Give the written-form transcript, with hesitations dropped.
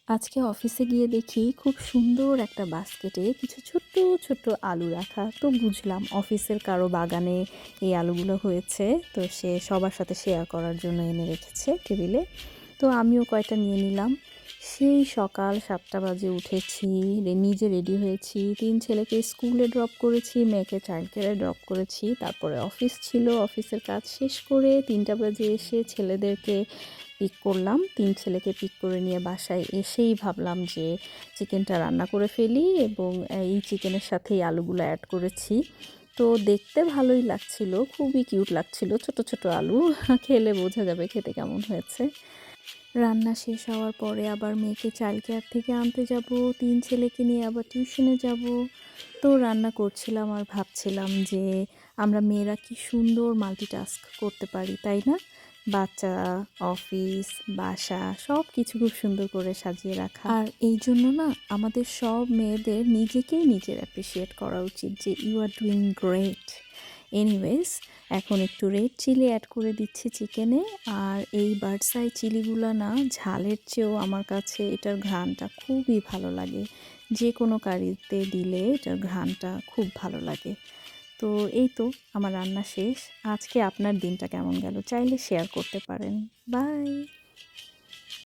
আজকে অফিসে গিয়ে দেখি খুব সুন্দর একটা বাস্কেটে কিছু ছোট্ট ছোট্ট আলু রাখা। তো বুঝলাম অফিসের কারো বাগানে এই আলুগুলো হয়েছে। তো সে সবার সাথে শেয়ার করার জন্য এনে রেখেছে টেবিলে। তো আমিও কয়টা নিয়ে নিলাম। সেই সকাল 7টা বাজে উঠেছি, নিজে রেডি হয়েছি, 3 ছেলেকে স্কুলে ড্রপ করেছি, মেয়েকে চাইল্ড কেয়ারে ড্রপ করেছি, তারপরে অফিস ছিল, অফিসের কাজ শেষ করে 3টা বাজে এসে ছেলেদেরকে পিক করলাম। 3 ছেলেকে পিক করে নিয়ে বাসায় এসেই ভাবলাম যে চিকেনটা রান্না করে ফেলি, এবং এই চিকেনের সাথেই আলুগুলো অ্যাড করেছি। তো দেখতে ভালোই লাগছিল, খুবই কিউট লাগছিল, ছোট ছোট আলু। খেলে বোঝা যাবে খেতে কেমন হয়েছে। রান্না শেষ হওয়ার পরে আবার মেয়েকে চাইল্ড কেয়ার থেকে আনতে যাব, 3 ছেলেকে নিয়ে আবার টিউশনে যাব। তো রান্না করছিলাম আর ভাবছিলাম যে আমরা মেয়েরা কি সুন্দর মাল্টিটাস্ক করতে পারি, তাই না? বাচ্চা, অফিস, বাসা সব কিছু খুব সুন্দর করে সাজিয়ে রাখা। আর এই জন্য না, আমাদের সব মেয়েদের নিজেকেই নিজের অ্যাপ্রিসিয়েট করা উচিত যে you are doing great. Anyways, এখন একটু রেড চিলি অ্যাড করে দিচ্ছি চিকেনে। আর এই বার্ডস আই চিলিগুলো না, ঝালের চেয়েও আমার কাছে এটার ঘ্রাণটা খুবই ভালো লাগে। যে কোনো কারিতে দিলে এটার ঘ্রাণটা খুব ভালো লাগে। তো এই তো, আমার রান্না শেষ। আজকে আপনার দিনটা কেমন গেল চাইলে শেয়ার করতে পারেন। বাই।